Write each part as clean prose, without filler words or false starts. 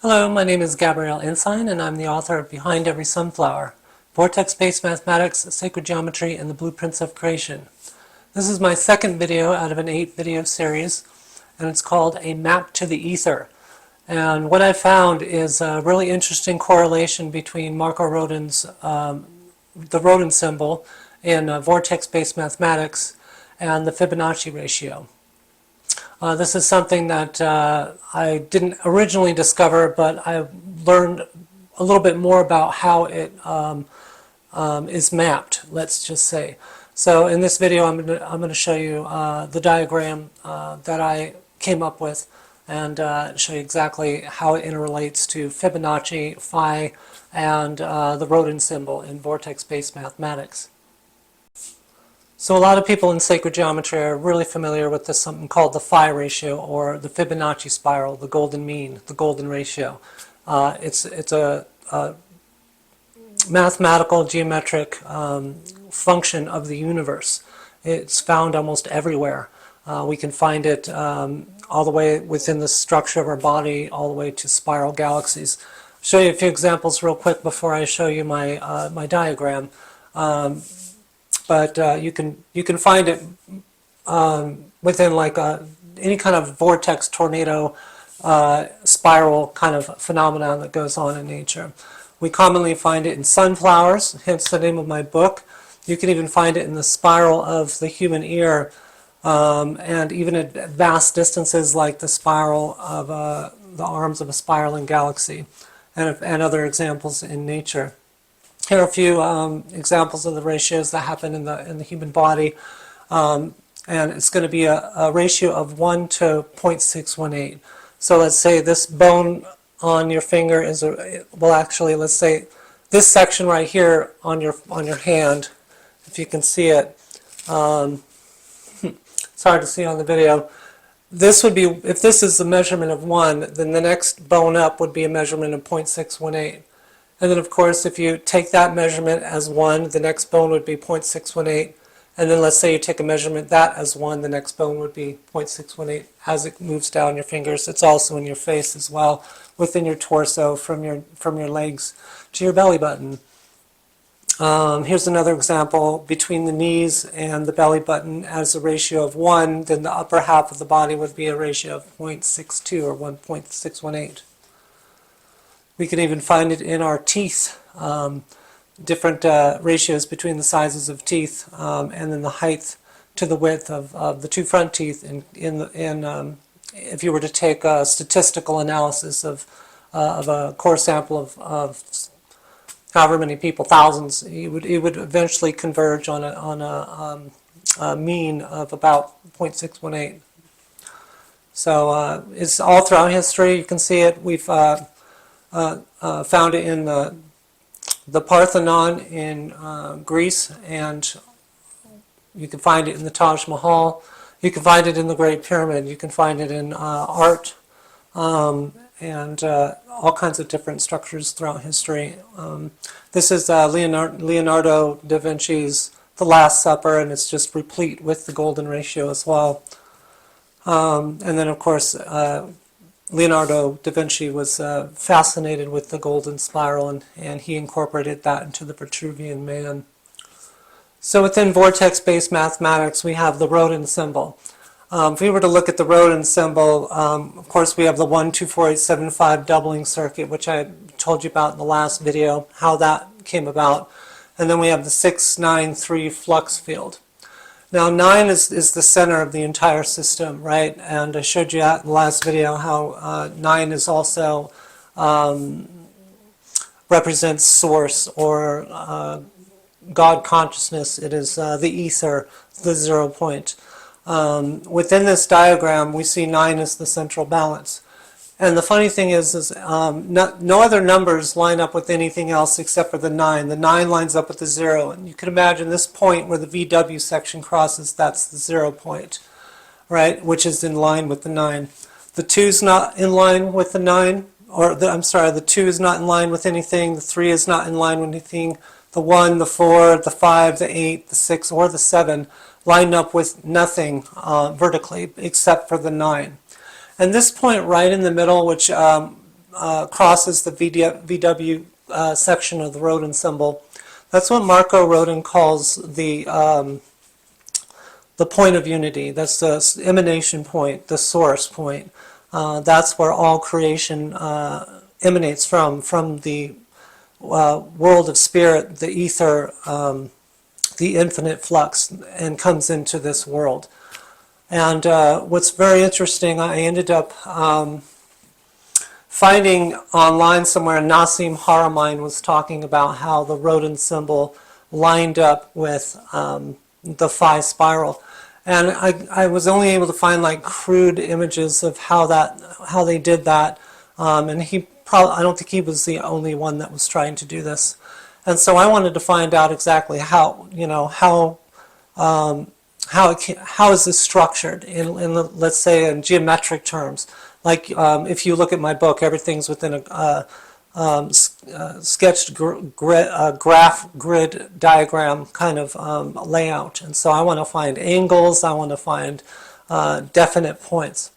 Hello, my name is Gabrielle Ensign, and I'm the author of Behind Every Sunflower, Vortex-Based Mathematics, Sacred Geometry, and the Blueprints of Creation. This is my second video out of an 8-video series, and it's called A Map to the Aether. And what I found is a really interesting correlation between Marco Rodin's, the Rodin symbol in vortex-based mathematics and the Fibonacci ratio. This is something that I didn't originally discover, but I learned a little bit more about how it is mapped, let's just say. So in this video I'm going to show you the diagram that I came up with and show you exactly how it interrelates to Fibonacci, phi, and the Rodin symbol in vortex-based mathematics. So a lot of people in sacred geometry are really familiar with this something called the phi ratio, or the Fibonacci spiral, the golden mean, the golden ratio. It's a mathematical, geometric function of the universe. It's found almost everywhere. We can find it all the way within the structure of our body, all the way to spiral galaxies. I'll show you a few examples real quick before I show you my my diagram. But you can find it within like any kind of vortex, tornado, spiral kind of phenomenon that goes on in nature. We commonly find it in sunflowers, hence the name of my book. You can even find it in the spiral of the human ear, and even at vast distances like the spiral of the arms of a spiraling galaxy, and other examples in nature. Here are a few examples of the ratios that happen in the human body, and it's going to be a ratio of 1 to 0.618. So let's say this bone on your finger is well, actually, let's say this section right here on your hand, if you can see it. It's hard to see on the video. This would be, if this is the measurement of 1, then the next bone up would be a measurement of 0.618. And then, of course, if you take that measurement as 1, the next bone would be 0.618. And then let's say you take a measurement that as 1, the next bone would be 0.618 as it moves down your fingers. It's also in your face as well, within your torso, from your legs to your belly button. Here's another example. Between the knees and the belly button as a ratio of 1, then the upper half of the body would be a ratio of 0.62 or 1.618. We can even find it in our teeth, different ratios between the sizes of teeth, and then the height to the width of the two front teeth. If you were to take a statistical analysis of a core sample of however many people, thousands, it would eventually converge on a mean of about 0.618. So it's all throughout history. You can see it. We've found it in the Parthenon in Greece, and you can find it in the Taj Mahal. You can find it in the Great Pyramid. You can find it in art, and all kinds of different structures throughout history. This is Leonardo da Vinci's The Last Supper, and it's just replete with the golden ratio as well. And then, of course, Leonardo da Vinci was fascinated with the golden spiral, and he incorporated that into the Vitruvian Man. So within vortex-based mathematics, we have the Rodin symbol. If we were to look at the Rodin symbol, of course we have the 1, 2, 4, 8, 7, 5 doubling circuit, which I told you about in the last video, how that came about. And then we have the 6, 9, 3 flux field. Now 9 is the center of the entire system, right? And I showed you that in the last video how 9 is also represents source, or God consciousness. It is the ether, the 0 point. Within this diagram, we see 9 as the central balance. And the funny thing is no other numbers line up with anything else except for the 9. The 9 lines up with the 0. And you can imagine this point where the VW section crosses, that's the 0 point, right? Which is in line with the 9. The 2 is not in line with the 9, the 2 is not in line with anything. The 3 is not in line with anything. The 1, the 4, the 5, the 8, the 6, or the 7 line up with nothing vertically except for the 9. And this point right in the middle, which crosses the VW section of the Rodin symbol. That's what Marco Rodin calls the point of unity. That's the emanation point, the source point. That's where all creation emanates from the world of spirit, the ether, the infinite flux, and comes into this world. And what's very interesting, I ended up finding online somewhere, Nassim Haramein was talking about how the Rodin symbol lined up with the phi spiral. And I was only able to find like crude images of how they did that. And I don't think he was the only one that was trying to do this. And so I wanted to find out exactly how is this structured let's say in geometric terms. Like if you look at my book, everything's within a sketched graph grid diagram kind of layout. And so I want to find angles, I want to find definite points.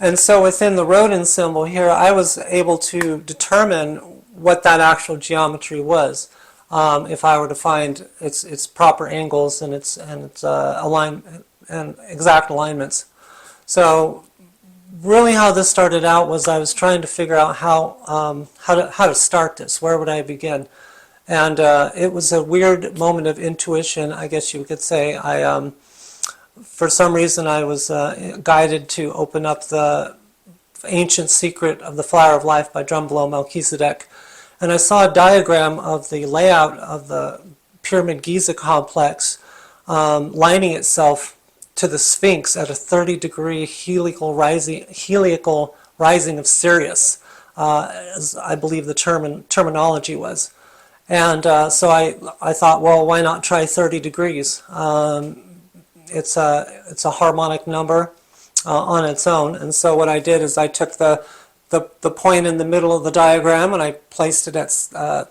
And so within the Rodin symbol here, I was able to determine what that actual geometry was. If I were to find its proper angles and its alignment and exact alignments. So really how this started out was I was trying to figure out how to start this. Where would I begin? And it was a weird moment of intuition, I guess you could say. For some reason I was guided to open up the Ancient Secret of the Flower of Life by Drumbelow Melchizedek. And I saw a diagram of the layout of the Pyramid Giza complex lining itself to the Sphinx at a 30-degree heliacal rising of Sirius, as I believe the terminology was. And so I thought, well, why not try 30 degrees? It's a harmonic number on its own. And so what I did is I took the point in the middle of the diagram and I placed it at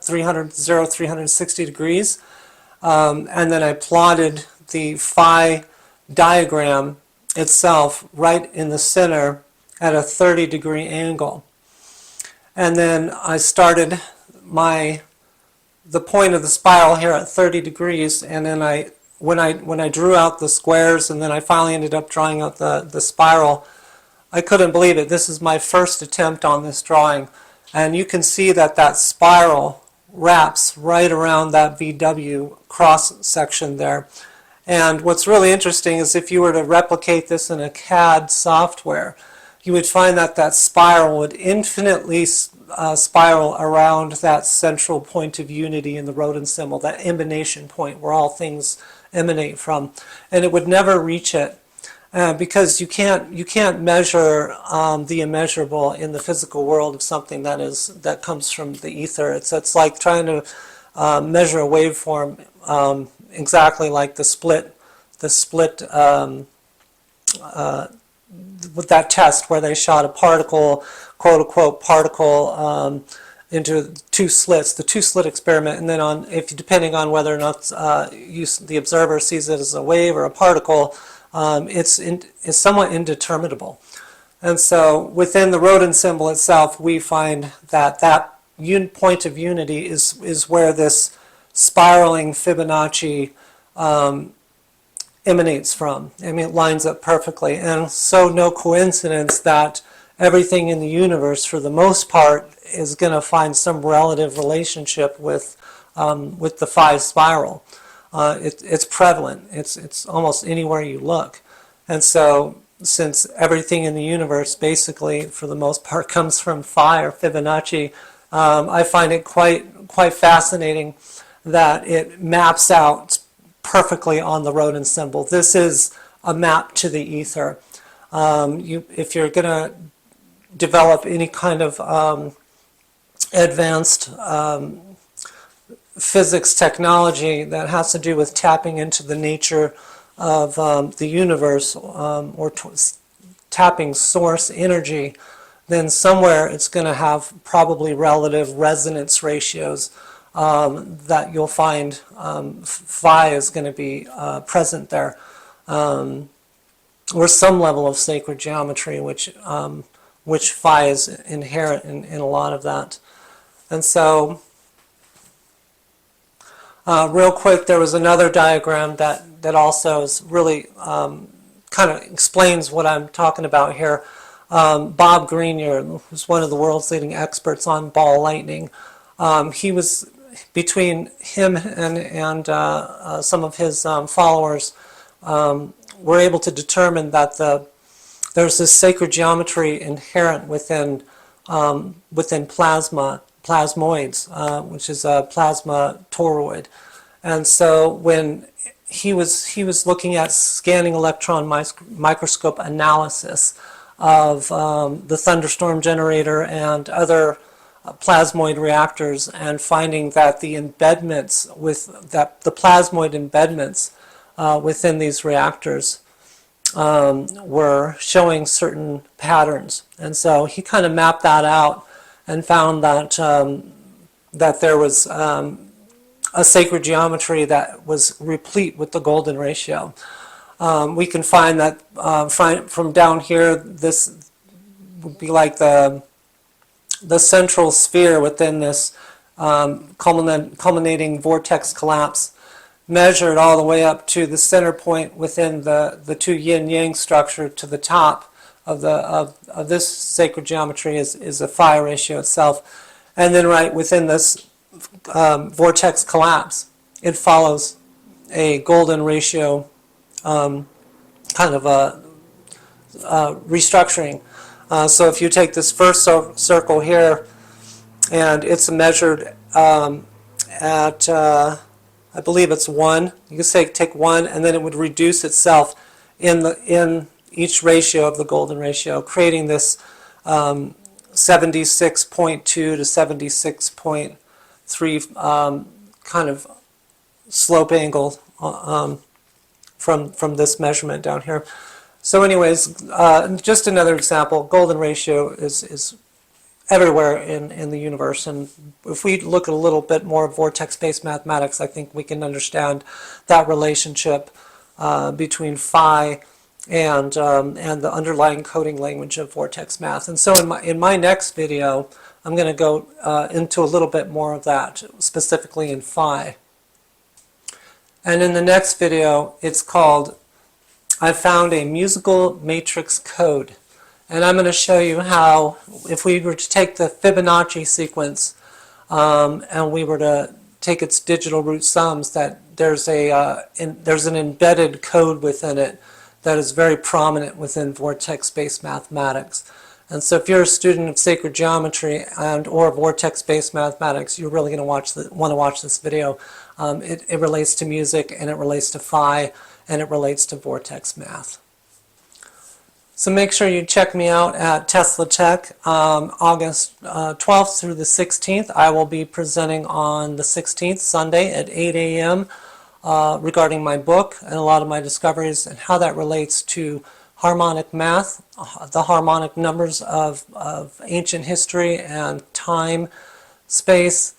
360 degrees. And then I plotted the phi diagram itself right in the center at a 30-degree angle. And then I started the point of the spiral here at 30 degrees, and then when I drew out the squares and then I finally ended up drawing out the spiral, I couldn't believe it. This is my first attempt on this drawing, and you can see that spiral wraps right around that VW cross section there. And what's really interesting is if you were to replicate this in a CAD software, you would find that spiral would infinitely spiral around that central point of unity in the Rodin symbol, that emanation point where all things emanate from, and it would never reach it because you can't measure the immeasurable in the physical world of something that comes from the ether. It's like trying to measure a waveform exactly like the split with that test where they shot a particle, quote unquote particle, into two slits, the two-slit experiment, and then depending on whether or not the observer sees it as a wave or a particle, it's somewhat indeterminable. And so within the Rodin symbol itself, we find that point of unity is where this spiraling Fibonacci emanates from. I mean, it lines up perfectly. And so no coincidence that everything in the universe, for the most part, is going to find some relative relationship with the phi spiral. It's prevalent. It's almost anywhere you look. And so since everything in the universe basically, for the most part, comes from phi or Fibonacci, I find it quite fascinating that it maps out perfectly on the Rodin symbol. This is a map to the ether. If you're going to develop any kind of advanced physics technology that has to do with tapping into the nature of the universe or tapping source energy, then somewhere it's going to have probably relative resonance ratios that you'll find phi is going to be present there, or some level of sacred geometry, which which phi is inherent in a lot of that. And so, real quick, there was another diagram that also is really kind of explains what I'm talking about here. Bob Grenier, who's one of the world's leading experts on ball lightning, he was, between him and some of his followers, were able to determine that there's this sacred geometry inherent within plasmoids, which is a plasma toroid. And so when he was looking at scanning electron microscope analysis of the thunderstorm generator and other plasmoid reactors, and finding that the embedments the plasmoid embedments within these reactors were showing certain patterns. And so he kind of mapped that out and found that that there was a sacred geometry that was replete with the golden ratio. We can find that from down here, this would be like the central sphere within this culminating vortex collapse, measured all the way up to the center point within the two yin-yang structure to the top of this sacred geometry is a phi ratio itself. And then right within this vortex collapse, it follows a golden ratio kind of a restructuring. So if you take this first circle here, and it's measured at, I believe it's 1. You can say take 1, and then it would reduce itself in each ratio of the golden ratio, creating this 76.2 to 76.3 kind of slope angle from this measurement down here. So anyways, just another example. Golden ratio is everywhere in the universe, and if we look at a little bit more vortex-based mathematics, I think we can understand that relationship between phi and the underlying coding language of vortex math. And so in my next video, I'm going to go into a little bit more of that, specifically in phi. And in the next video, it's called I Found a Musical Matrix Code. And I'm going to show you how, if we were to take the Fibonacci sequence and we were to take its digital root sums, that there's an embedded code within it that is very prominent within vortex-based mathematics. And so if you're a student of sacred geometry or vortex-based mathematics, you're really going to want to watch this video. It relates to music, and it relates to phi, and it relates to vortex math. So make sure you check me out at Tesla Tech August 12th through the 16th. I will be presenting on the 16th, Sunday at 8 a.m. Regarding my book and a lot of my discoveries and how that relates to harmonic math, the harmonic numbers of ancient history and time, space,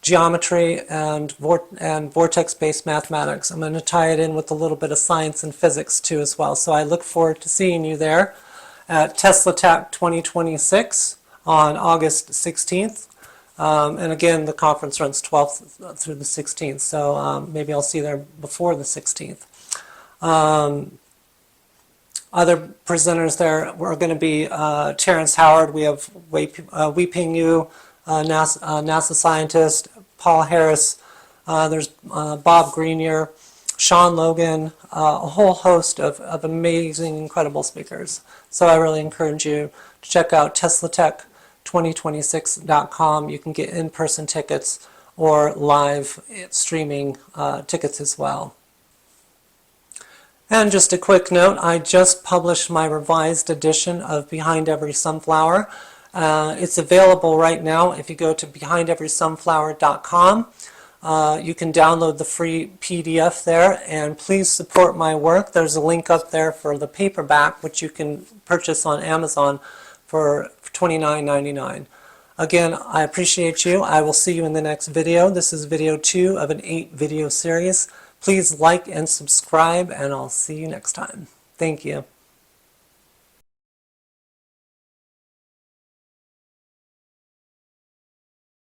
geometry, and vortex-based mathematics. I'm going to tie it in with a little bit of science and physics too as well. So I look forward to seeing you there at Tesla Tech 2026 on August 16th. And again, the conference runs 12th through the 16th, so maybe I'll see you there before the 16th. Other presenters there are going to be Terrence Howard. We have Wei-Ping Yu, NASA scientist, Paul Harris, there's Bob Grenier, Sean Logan, a whole host of amazing, incredible speakers. So I really encourage you to check out teslatech2026.com. You can get in-person tickets or live streaming tickets as well. And just a quick note, I just published my revised edition of Behind Every Sunflower. It's available right now. If you go to behindeverysunflower.com, you can download the free PDF there, and please support my work. There's a link up there for the paperback, which you can purchase on Amazon for $29.99. Again, I appreciate you. I will see you in the next video. This is video 2 of an 8-video series. Please like and subscribe, and I'll see you next time. Thank you.